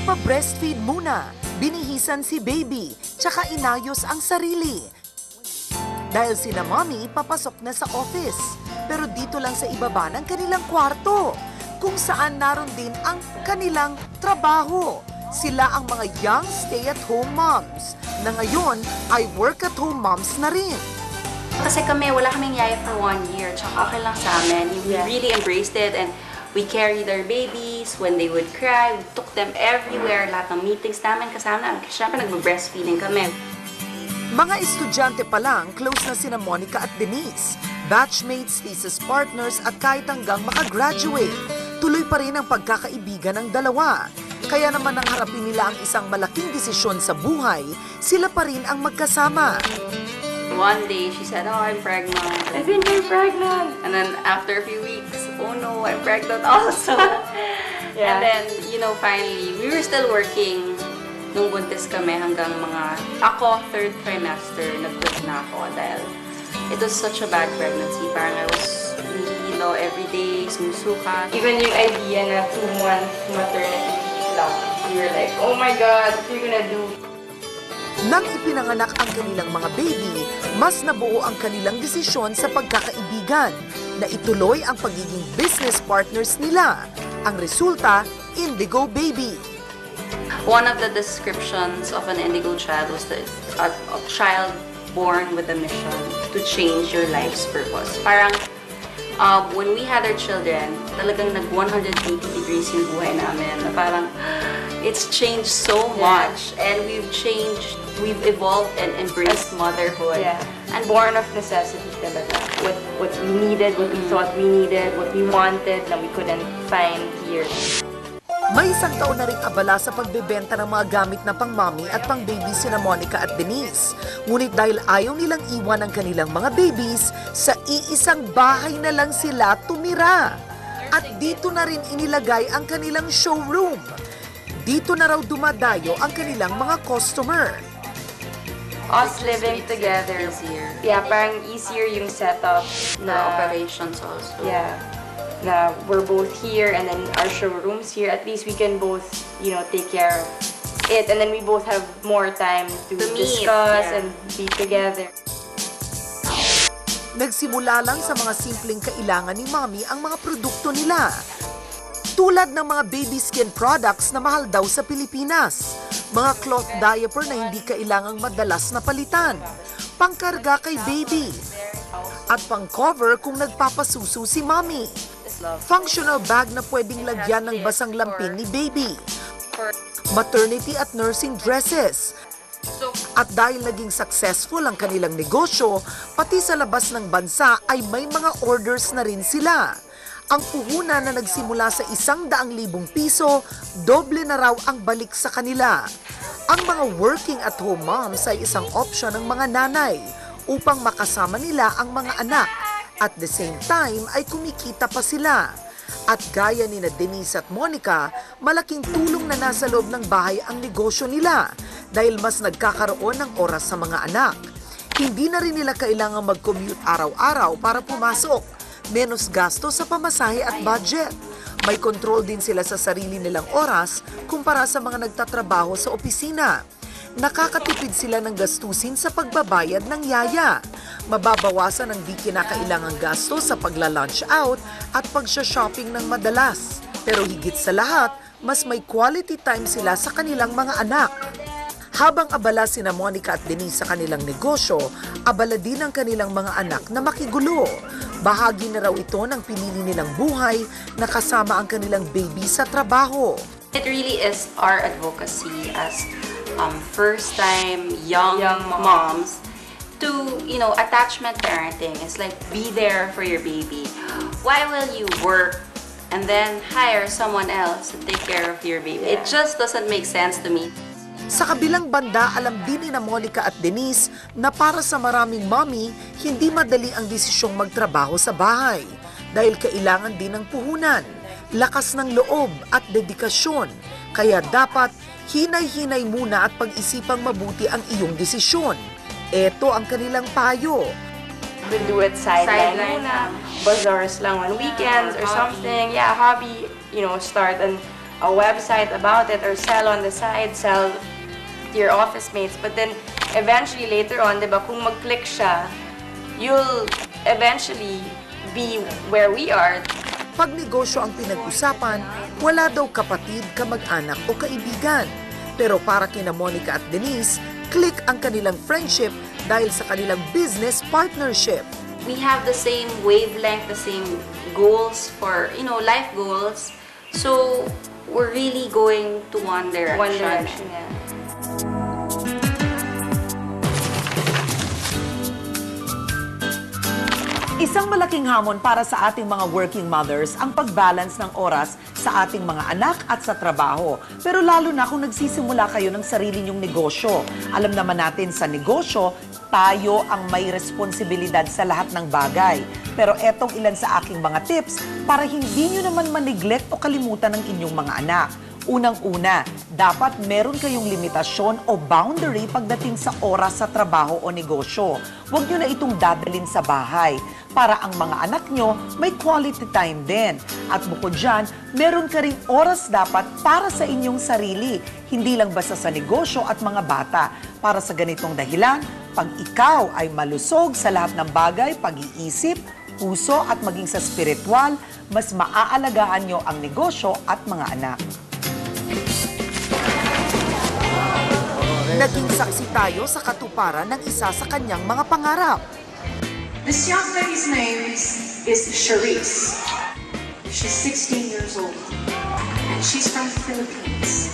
Nagpa-breastfeed muna, binihisan si baby, tsaka inayos ang sarili. Dahil sina mommy papasok na sa office, pero dito lang sa ibaba ng kanilang kwarto, kung saan naroon din ang kanilang trabaho. Sila ang mga young stay-at-home moms, na ngayon ay work-at-home moms na rin. Kasi kami, wala kaming yaya for 1 year, tsaka okay lang sa amin. We really embraced it and we carried our babies when they would cry. We took them everywhere. Lahat ng meetings namin kasama namin. Kasi syempre nagbe-breastfeeding kami. Mga estudyante pa lang, close na sina Monica at Denise. Batchmates, thesis partners at kahit hanggang makagraduate. Tuloy pa rin ang pagkakaibigan ng dalawa. Kaya naman nang harapin nila ang isang malaking desisyon sa buhay, sila pa rin ang magkasama. One day, she said, "Oh, I'm pregnant." I think you're pregnant. And then after a few weeks, "Oh no, I'm pregnant also." And then, you know, finally, we were still working nung buntis kami hanggang ako, 3rd trimester, nag-quit na ako dahil it was such a bad pregnancy. Parang I was really, you know, every day, sumusuka. Even yung idea na 2-month maternity leave lang, we were like, oh my God, what are you gonna do? Nang ipinanganak ang kanilang mga baby, mas nabuo ang kanilang desisyon sa pagkakaibigan na ituloy ang pagiging business partners nila. Ang resulta, Indigo Baby. One of the descriptions of an indigo child was that a child born with a mission to change your life's purpose. Parang when we had our children, talagang nag-180 degrees yung buhay namin. Na parang it's changed so much and we've evolved and embraced motherhood. Yeah. And born of necessity talaga. What we needed, what we thought we needed, what we wanted na we couldn't find here. May isang taon na rin abala sa pagbebenta ng mga gamit na pang-mommy at pang-baby sina Monica at Denise. Ngunit dahil ayaw nilang iwan ang kanilang mga babies, sa iisang bahay na lang sila tumira. At dito na rin inilagay ang kanilang showroom. Dito na raw dumadayo ang kanilang mga customer. Us living together, Easier. yeah, parang easier yung setup The na operations also. yeah, na we're both here and then our showroom's here. At least we can both, you know, take care of it, and then we both have more time to meet, discuss yeah. and be together. Nagsimula lang sa mga simpleng kailangan ni mommy ang mga produkto nila. Tulad ng mga baby skin products na mahal daw sa Pilipinas. Mga cloth diaper na hindi kailangang madalas na palitan. Pangkarga kay baby. At pang-cover kung nagpapasuso si mommy. Functional bag na pwedeng lagyan ng basang lampin ni baby. Maternity at nursing dresses. At dahil naging successful ang kanilang negosyo, pati sa labas ng bansa ay may mga orders na rin sila. Ang puhunan na nagsimula sa 100,000 piso, doble na raw ang balik sa kanila. Ang mga working at home moms ay isang opsyon ng mga nanay upang makasama nila ang mga anak. At the same time ay kumikita pa sila. At gaya ni na Denise at Monica, malaking tulong na nasa loob ng bahay ang negosyo nila dahil mas nagkakaroon ng oras sa mga anak. Hindi na rin nila kailangang mag-commute araw-araw para pumasok. Menos gasto sa pamasahe at budget. May control din sila sa sarili nilang oras kumpara sa mga nagtatrabaho sa opisina. Nakakatipid sila ng gastusin sa pagbabayad ng yaya. Mababawasan ang di kinakailangang gasto sa pagla-lunch out at pagsha-shopping ng madalas. Pero higit sa lahat, mas may quality time sila sa kanilang mga anak. Habang abala sina Monica at Denise sa kanilang negosyo, abala din ang kanilang mga anak na makigulo. Bahagi na raw ito ng pinili nilang buhay na kasama ang kanilang baby sa trabaho. It really is our advocacy as first-time young moms to, you know, attachment parenting. It's like be there for your baby. Why will you work and then hire someone else to take care of your baby? It just doesn't make sense to me. Sa kabilang banda, alam din ni na Monica at Denise na para sa maraming mommy, hindi madali ang desisyong magtrabaho sa bahay dahil kailangan din ng puhunan, lakas ng loob at dedikasyon. Kaya dapat hinay-hinay muna at pag-isipang mabuti ang iyong desisyon. Ito ang kanilang payo. We do it sideline muna, bazaars lang on weekends or something. Yeah, hobby, you know, start and a website about it or sell on the side, sell to your office mates. But then eventually later on, diba, kung mag-click siya, you'll eventually be where we are. Pag negosyo ang pinag-usapan, wala daw kapatid, kamag-anak o kaibigan. Pero para kina Monica at Denise, click ang kanilang friendship dahil sa kanilang business partnership. We have the same wavelength, the same goals for, life goals. So, we're really going to one direction. One direction, yeah. Isang malaking hamon para sa ating mga working mothers ang pag-balance ng oras sa ating mga anak at sa trabaho. Pero lalo na kung nagsisimula kayo ng sarili nyong negosyo. Alam naman natin sa negosyo, tayo ang may responsibilidad sa lahat ng bagay. Pero etong ilan sa aking mga tips para hindi nyo naman ma-neglect o kalimutan ng inyong mga anak. Unang-una, dapat meron kayong limitasyon o boundary pagdating sa oras sa trabaho o negosyo. Huwag nyo na itong dadalin sa bahay para ang mga anak nyo may quality time din. At bukod dyan, meron ka ring oras dapat para sa inyong sarili. Hindi lang basta sa negosyo at mga bata. Para sa ganitong dahilan, pag ikaw ay malusog sa lahat ng bagay, pag-iisip, puso at maging sa spiritual, mas maaalagaan nyo ang negosyo at mga anak. Naging saksi tayo sa katuparan ng isa sa kanyang mga pangarap. This young lady's name is Charisse. She's 16 years old, and she's from the Philippines.